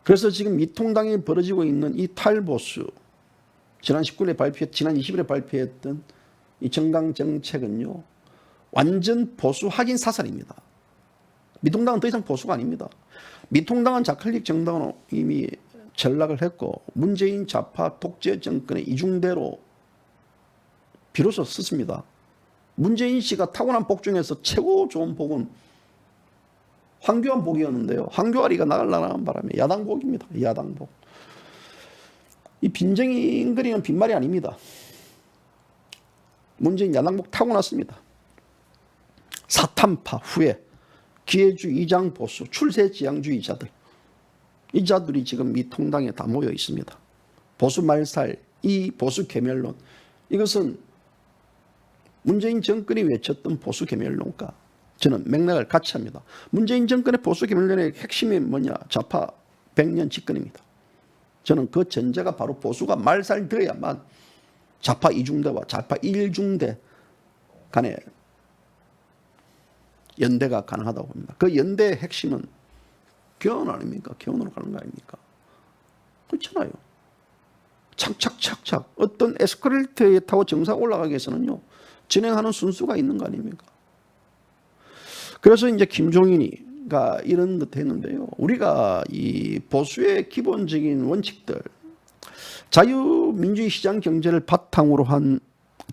그래서 지금 미통당이 벌어지고 있는 이 탈보수, 지난 20일에 발표했던 이 정강 정책은요, 완전 보수 확인 사살입니다. 미통당은 더 이상 보수가 아닙니다. 미통당은 좌클릭 정당으로 이미 전락을 했고 문재인 좌파 독재 정권의 이중대로 비로소 썼습니다. 문재인 씨가 타고난 복 중에서 최고 좋은 복은 황교안 복이었는데요, 황교안이가 나가려는 바람에 야당복입니다. 야당복. 이 빈정잉거리는 빈말이 아닙니다. 문재인 야당복 타고났습니다. 사탄파 후에 기회주의 이장 보수 출세지향주의자들 이 자들이 지금 미통당에 다 모여 있습니다. 보수 말살, 이 보수 개멸론, 이것은 문재인 정권이 외쳤던 보수 개멸론과 저는 맥락을 같이 합니다. 문재인 정권의 보수 개멸론의 핵심이 뭐냐? 좌파 100년 집권입니다. 저는 그 전제가 바로 보수가 말살되어야만 좌파 2중대와 좌파 1중대 간의 연대가 가능하다고 봅니다. 그 연대의 핵심은 교원 아닙니까? 교원으로 가는 거 아닙니까? 그렇잖아요. 착착착착 어떤 에스컬레이터에 타고 정상 올라가기 위해서는요, 진행하는 순수가 있는 거 아닙니까? 그래서 이제 김종인이가 이런 것도 했는데요. 우리가 이 보수의 기본적인 원칙들, 자유민주주의 시장 경제를 바탕으로 한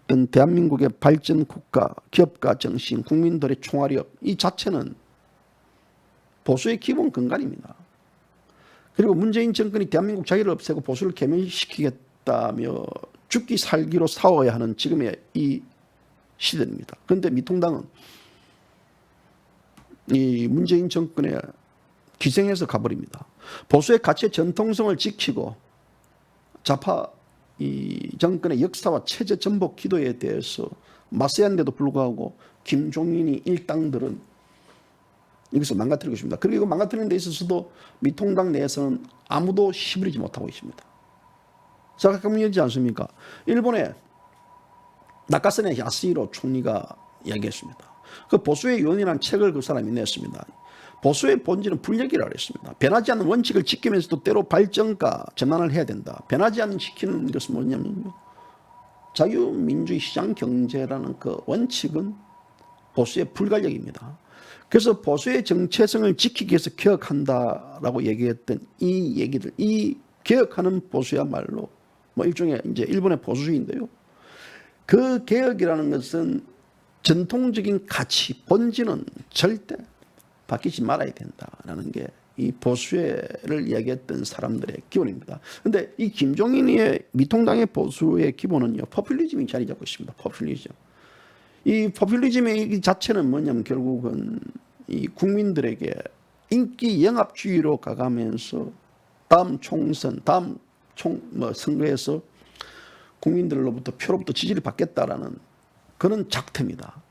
어떤 대한민국의 발전 국가, 기업가 정신, 국민들의 총화력, 이 자체는 보수의 기본 근간입니다. 그리고 문재인 정권이 대한민국 자유를 없애고 보수를 괴멸시키겠다며 죽기 살기로 싸워야 하는 지금의 이 시대입니다. 그런데 미통당은 이 문재인 정권에 기생해서 가버립니다. 보수의 가치의 전통성을 지키고 좌파 이 정권의 역사와 체제 전복 기도에 대해서 맞서야 하는데도 불구하고 김종인이 일당들은 이것을 망가뜨리고 있습니다. 그리고 망가뜨리는 데 있어서도 미통당 내에서는 아무도 시부리지 못하고 있습니다. 생각해보지 않습니까? 일본의 나카사네 야스히로 총리가 이야기했습니다. 그 보수의 요원이라는 책을 그 사람이 냈습니다. 보수의 본질은 불력이라고 했습니다. 변하지 않는 원칙을 지키면서도 때로 발전과 전환을 해야 된다. 변하지 않는 지키는 것은 뭐냐면요, 자유민주주의 시장 경제라는 그 원칙은 보수의 불가력입니다. 그래서 보수의 정체성을 지키기 위해서 개혁한다라고 얘기했던 이 얘기들, 이 개혁하는 보수야말로 뭐 일종의 이제 일본의 보수주의인데요. 그 개혁이라는 것은 전통적인 가치, 본질은 절대 바뀌지 말아야 된다라는 게 이 보수를 이야기했던 사람들의 기본입니다. 그런데 이 김종인의 미통당의 보수의 기본은요, 포퓰리즘이 자리 잡고 있습니다. 포퓰리즘. 이 포퓰리즘의 자체는 뭐냐면 결국은 이 국민들에게 인기 영합주의로 가가면서 다음 총선, 다음 선거에서 국민들로부터 표로부터 지지를 받겠다라는 그런 작태입니다.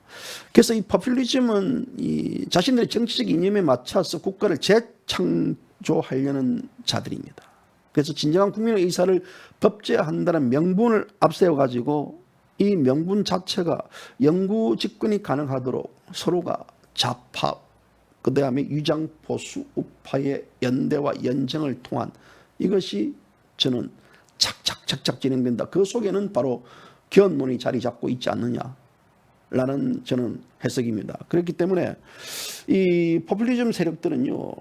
그래서 이 포퓰리즘은 이 자신들의 정치적 이념에 맞춰서 국가를 재창조하려는 자들입니다. 그래서 진정한 국민의 의사를 법제화한다는 명분을 앞세워 가지고 이 명분 자체가 영구 집권이 가능하도록 서로가 좌파, 그 다음에 위장 보수 우파의 연대와 연정을 통한 이것이 저는 착착착착 진행된다. 그 속에는 바로 견론이 자리 잡고 있지 않느냐라는 저는 해석입니다. 그렇기 때문에 이 포퓰리즘 세력들은요,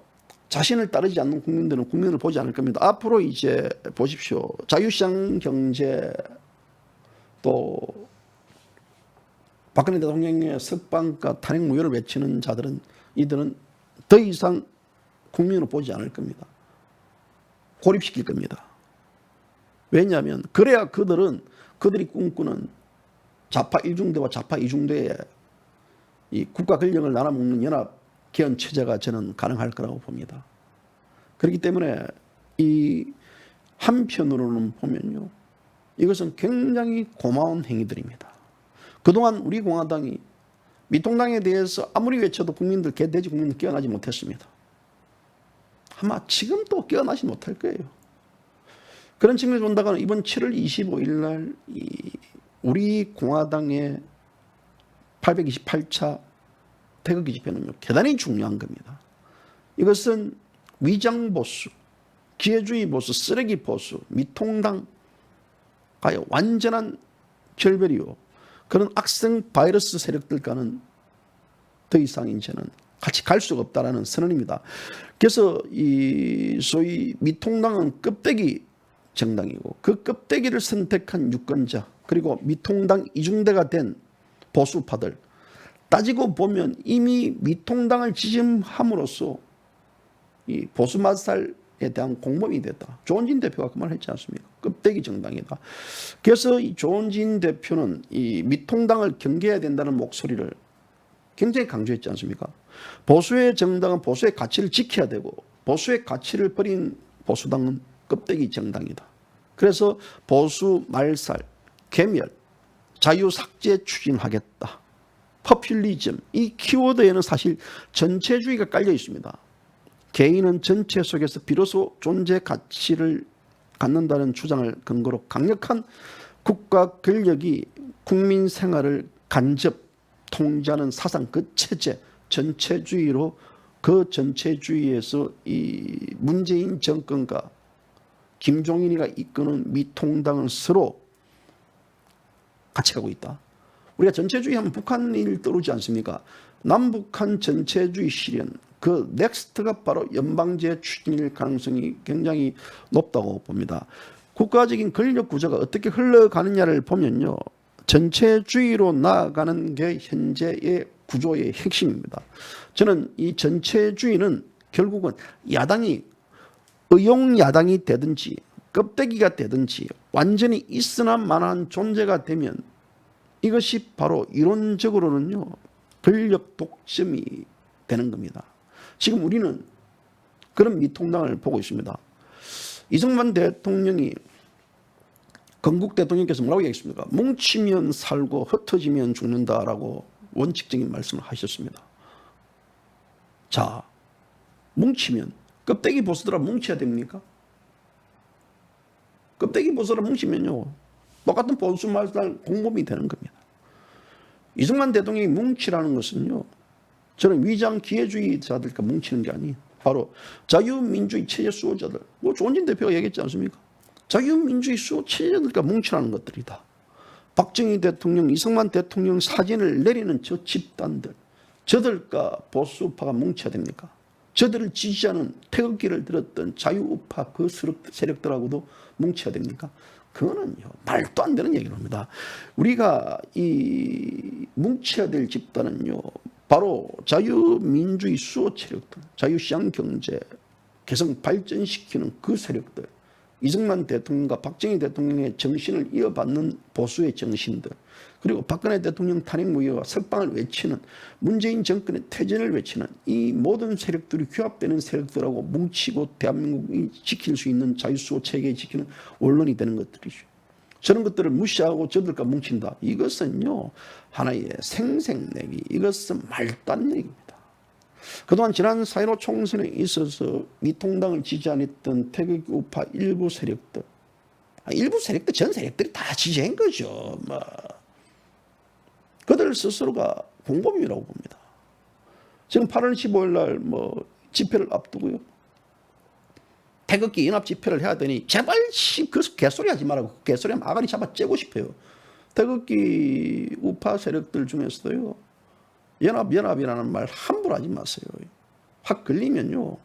자신을 따르지 않는 국민들은 국민을 보지 않을 겁니다. 앞으로 이제 보십시오. 자유시장 경제, 또 박근혜 대통령의 석방과 탄핵 무효를 외치는 자들은 이들은 더 이상 국민으로 보지 않을 겁니다. 고립시킬 겁니다. 왜냐하면 그래야 그들이 꿈꾸는 좌파 1중대와 좌파 2중대의 이 국가 권력을 나눠먹는 연합 개헌 체제가 저는 가능할 거라고 봅니다. 그렇기 때문에 이 한편으로는 보면요, 이것은 굉장히 고마운 행위들입니다. 그동안 우리 공화당이 미통당에 대해서 아무리 외쳐도 대지 국민들 깨어나지 못했습니다. 아마 지금도 깨어나지 못할 거예요. 그런 측면에서 본다고는 이번 7월 25일 날 우리 공화당의 828차 태극기 집회는요, 대단히 중요한 겁니다. 이것은 위장보수, 기회주의 보수, 쓰레기 보수, 미통당과의 완전한 결별이요, 그런 악성 바이러스 세력들과는 더 이상 이제는 같이 갈 수가 없다라는 선언입니다. 그래서 이 소위 미통당은 껍데기 정당이고 그 껍데기를 선택한 유권자, 그리고 미통당 이중대가 된 보수파들, 따지고 보면 이미 미통당을 지지함으로써 이 보수 맞살에 대한 공범이 됐다. 조원진 대표가 그 말을 했지 않습니까? 껍데기 정당이다. 그래서 이 조원진 대표는 이 미통당을 경계해야 된다는 목소리를 굉장히 강조했지 않습니까? 보수의 정당은 보수의 가치를 지켜야 되고 보수의 가치를 버린 보수당은 껍데기 정당이다. 그래서 보수 말살, 괴멸, 자유 삭제 추진하겠다. 포퓰리즘, 이 키워드에는 사실 전체주의가 깔려 있습니다. 개인은 전체 속에서 비로소 존재 가치를 갖는다는 주장을 근거로 강력한 국가 권력이 국민 생활을 간접 통제하는 사상, 그 체제, 전체주의로, 그 전체주의에서 이 문재인 정권과 김종인이가 이끄는 미통당은 서로 같이 가고 있다. 우리가 전체주의 하면 북한일 떠오르지 않습니까? 남북한 전체주의 실현, 그 넥스트가 바로 연방제 추진일 가능성이 굉장히 높다고 봅니다. 국가적인 권력 구조가 어떻게 흘러가느냐를 보면요, 전체주의로 나아가는 게 현재의 구조의 핵심입니다. 저는 이 전체주의는 결국은 야당이 의용야당이 되든지 껍데기가 되든지 완전히 있으나 마나한 존재가 되면 이것이 바로 이론적으로는요, 권력 독점이 되는 겁니다. 지금 우리는 그런 미통당을 보고 있습니다. 이승만 대통령이, 건국 대통령께서 뭐라고 얘기했습니까? 뭉치면 살고 흩어지면 죽는다라고 원칙적인 말씀을 하셨습니다. 자, 뭉치면, 껍데기 보수더라 뭉쳐야 됩니까? 껍데기 보수더라 뭉치면요, 똑같은 보수 말살 공범이 되는 겁니다. 이승만 대통령이 뭉치라는 것은요, 저는 위장 기회주의자들과 뭉치는 게 아니에요. 바로 자유민주주의 체제 수호자들, 뭐 조원진 대표가 얘기했지 않습니까? 자유민주주의 수호 체제자들과 뭉치라는 것들이다. 박정희 대통령, 이승만 대통령 사진을 내리는 저 집단들, 저들과 보수우파가 뭉쳐야 됩니까? 저들을 지지하는 태극기를 들었던 자유우파 그 세력들하고도 뭉쳐야 됩니까? 그거는요, 말도 안 되는 얘기를 합니다. 우리가 이 뭉쳐야 될 집단은요, 바로 자유민주주의 수호 세력들, 자유시장경제 개성 발전시키는 그 세력들, 이승만 대통령과 박정희 대통령의 정신을 이어받는 보수의 정신들, 그리고 박근혜 대통령 탄핵 무효와 석방을 외치는, 문재인 정권의 퇴진을 외치는 이 모든 세력들이 규합되는 세력들하고 뭉치고 대한민국이 지킬 수 있는 자유수호 체계에 지키는 원론이 되는 것들이죠. 저런 것들을 무시하고 저들과 뭉친다. 이것은요, 하나의 생색내기, 이것은 말도 안 되는 얘기입니다. 그동안 지난 4.15 총선에 있어서 미통당을 지지 안 했던 태극기 우파 일부 세력들, 일부 세력들, 전 세력들이 다 지지한 거죠. 뭐. 그들 스스로가 공범이라고 봅니다. 지금 8월 15일 날 뭐 집회를 앞두고요, 태극기 연합 집회를 해야 되니 제발 그 개소리 하지 말라고, 그 개소리 하면 아가리 잡아 째고 싶어요. 태극기 우파 세력들 중에서도요, 연합이라는 말 함부로 하지 마세요. 확 걸리면요,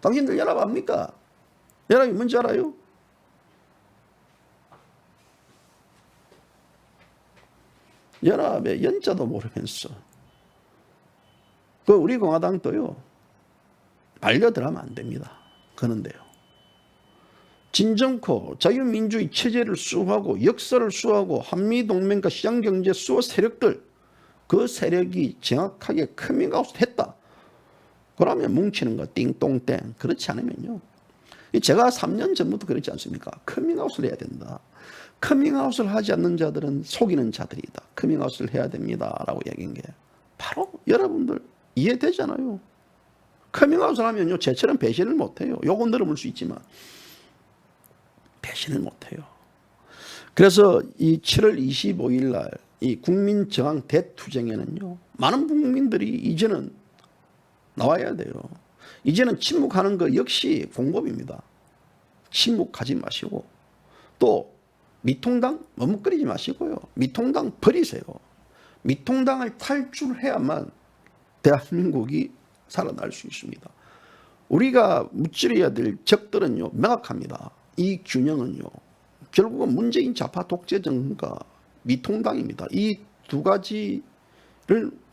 당신들 연합합니까? 연합이 뭔지 알아요? 연합의 연자도 모르면서, 그 우리 공화당도요, 반려들하면 안 됩니다. 그런데요, 진정코 자유민주주의 체제를 수호하고 역사를 수호하고 한미동맹과 시장경제 수호 세력들, 그 세력이 정확하게 커밍아웃 했다. 그러면 뭉치는 거 띵똥땡. 그렇지 않으면요, 제가 3년 전부터 그랬지 않습니까? 커밍아웃을 해야 된다. 커밍아웃을 하지 않는 자들은 속이는 자들이다. 커밍아웃을 해야 됩니다 라고 얘기한 게 바로 여러분들 이해되잖아요. 커밍아웃을 하면요, 쟤처럼 배신을 못해요. 요건 늘어물 수 있지만 배신을 못해요. 그래서 이 7월 25일 날 이 국민저항 대투쟁에는요, 많은 국민들이 이제는 나와야 돼요. 이제는 침묵하는 거 역시 공범입니다. 침묵하지 마시고, 또 미통당 머뭇거리지 마시고요, 미통당 버리세요. 미통당을 탈출해야만 대한민국이 살아날 수 있습니다. 우리가 무찌르어야 될 적들은요, 명확합니다. 이 균형은요, 결국은 문재인 좌파 독재 정권과 미통당입니다. 이 두 가지를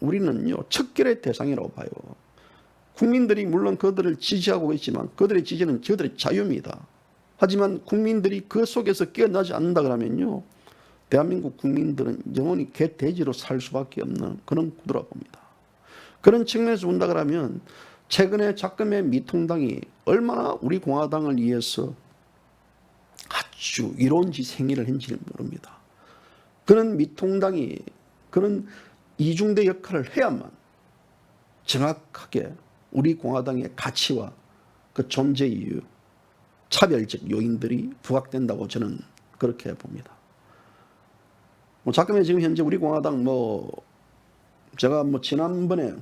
우리는요, 척결의 대상이라고 봐요. 국민들이 물론 그들을 지지하고 있지만 그들의 지지는 저들의 자유입니다. 하지만 국민들이 그 속에서 깨어나지 않는다 그러면요, 대한민국 국민들은 영원히 개돼지로 살 수밖에 없는 그런 구도라고 봅니다. 그런 측면에서 본다 그러면 최근에 작금의 미통당이 얼마나 우리 공화당을 위해서 아주 이론짓 행위를 했는지를 모릅니다. 그런 미통당이 그런 이중대 역할을 해야만 정확하게 우리 공화당의 가치와 그 존재 이유, 차별적 요인들이 부각된다고 저는 그렇게 봅니다. 작금에 지금 현재 우리 공화당 제가 지난번에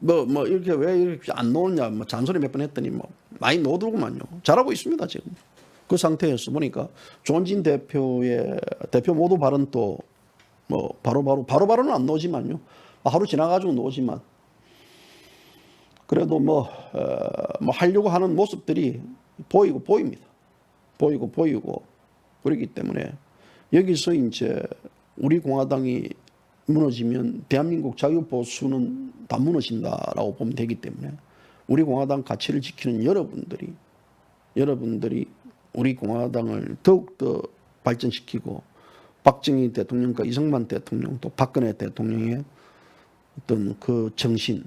이렇게 왜 이렇게 안 놓느냐 잔소리 몇 번 했더니 많이 놓더구만요. 잘하고 있습니다 지금. 그 상태에서 보니까 조원진 대표의 대표 모두 발언 또 바로바로는 안 놓지만요. 하루 지나가지고 놓지만 그래도 하려고 하는 모습들이 보입니다. 보이고 그렇기 때문에 여기서 이제 우리 공화당이 무너지면 대한민국 자유보수는 다 무너진다라고 보면 되기 때문에 우리 공화당 가치를 지키는 여러분들이 우리 공화당을 더욱더 발전시키고 박정희 대통령과 이승만 대통령 또 박근혜 대통령의 어떤 그 정신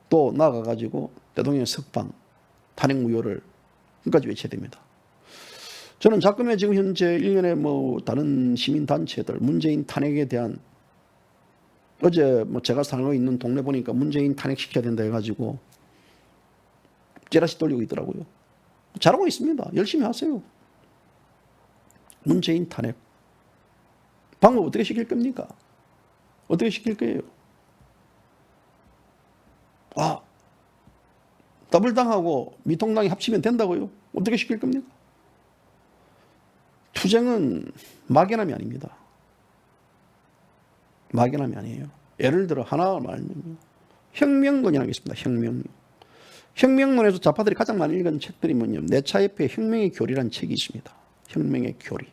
또 나아가가지고 대통령의 석방, 탄핵 무효를 끝까지 외쳐야 됩니다. 저는 작금에 지금 현재 일련의 다른 시민단체들 문재인 탄핵에 대한 어제 제가 살고 있는 동네 보니까 문재인 탄핵시켜야 된다 해가지고 찌라시 돌리고 있더라고요. 잘하고 있습니다. 열심히 하세요. 문재인 탄핵. 방법 어떻게 시킬 겁니까? 어떻게 시킬 거예요? 더블당하고 미통당이 합치면 된다고요? 어떻게 시킬 겁니까? 투쟁은 막연함이 아닙니다. 막연함이 아니에요. 예를 들어 하나 말하면 혁명론이라는 게 있습니다. 혁명론에서 좌파들이 가장 많이 읽은 책들이 뭐냐면 내 차 옆에 혁명의 교리라는 책이 있습니다. 혁명의 교리.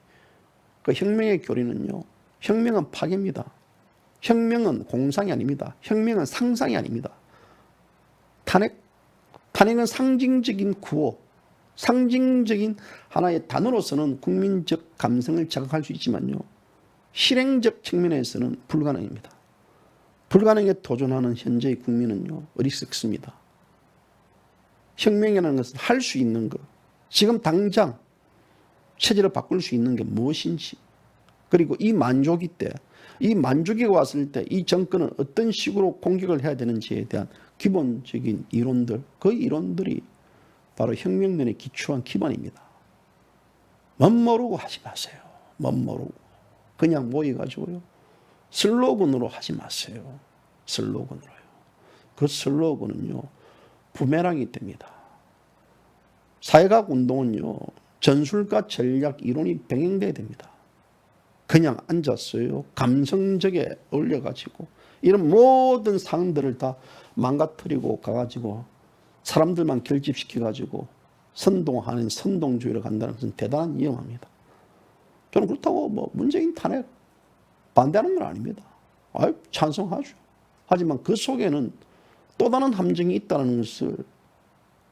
그 혁명의 교리는요. 혁명은 파괴입니다. 혁명은 공상이 아닙니다. 혁명은 상상이 아닙니다. 탄핵은 상징적인 구호, 상징적인 하나의 단어로서는 국민적 감성을 자극할 수 있지만요. 실행적 측면에서는 불가능입니다. 불가능에 도전하는 현재의 국민은요. 어리석습니다. 혁명이라는 것은 할 수 있는 것, 지금 당장 체제를 바꿀 수 있는 게 무엇인지, 그리고 이 만족이가 왔을 때 이 정권은 어떤 식으로 공격을 해야 되는지에 대한 기본적인 이론들, 그 이론들이 바로 혁명론에 기초한 기반입니다. 멋모르고 하지 마세요. 멋모르고. 그냥 모여가지고요. 슬로건으로 하지 마세요. 슬로건으로요. 그 슬로건은요. 부메랑이 됩니다. 사회학 운동은요. 전술과 전략 이론이 병행돼야 됩니다. 그냥 앉았어요. 감성적에 올려가지고 이런 모든 상황들을 다 망가뜨리고 가가지고 사람들만 결집시켜가지고 선동하는 선동주의로 간다는 것은 대단한 위험합니다. 저는 그렇다고 문재인 탄핵 반대하는 건 아닙니다. 찬성하죠. 하지만 그 속에는 또 다른 함정이 있다는 것을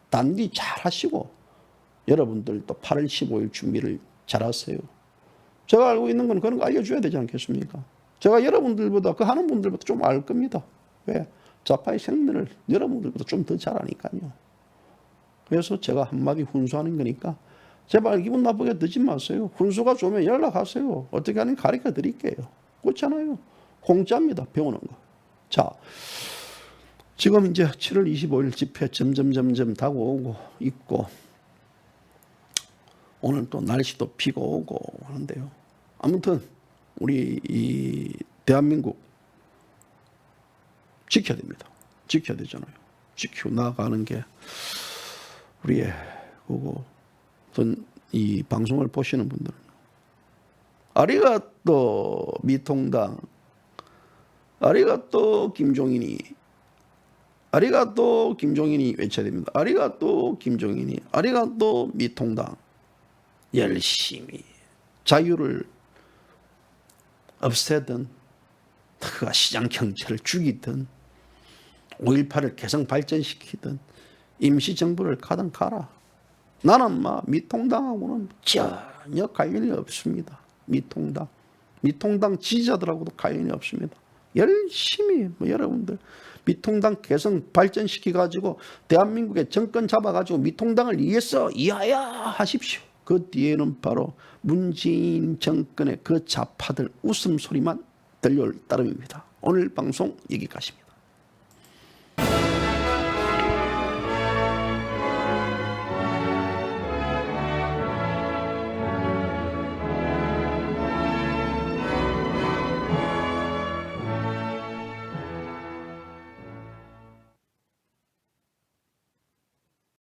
단디 잘 하시고 여러분들도 8월 15일 준비를 잘 하세요. 제가 알고 있는 건 그런 거 알려줘야 되지 않겠습니까? 제가 여러분들보다 그 하는 분들보다 좀 알 겁니다. 왜? 좌파의 생명을 여러분들보다 좀 더 잘 아니까요. 그래서 제가 한마디 훈수하는 거니까 제발 기분 나쁘게 듣지 마세요. 훈수가 좋으면 연락하세요. 어떻게 하는지 가르쳐 드릴게요. 그렇잖아요. 공짜입니다. 배우는 거. 자, 지금 이제 7월 25일 집회 점점 다가오고 있고 오늘 또 날씨도 비가 오고 하는데요. 아무튼 우리 이 대한민국 지켜야 됩니다. 지켜야 되잖아요. 지키고 나가는 게 우리의 그거 어떤 이 방송을 보시는 분들은 아리가또 미통당, 아리가또 김종인이 외쳐야 됩니다. 아리가또 김종인이, 아리가또 미통당. 열심히 자유를 없애든 그가 시장 경제를 죽이든 5.18을 개성 발전시키든 임시정부를 가든 가라. 나는 미통당하고는 전혀 관련이 없습니다. 미통당 지지자들하고도 관련이 없습니다. 열심히 여러분들 미통당 개성 발전시켜 가지고 대한민국의 정권 잡아 가지고 미통당을 이하야 하십시오. 그 뒤에는 바로 문재인 정권의 그 좌파들 웃음소리만 들려올 따름입니다. 오늘 방송 여기까지입니다.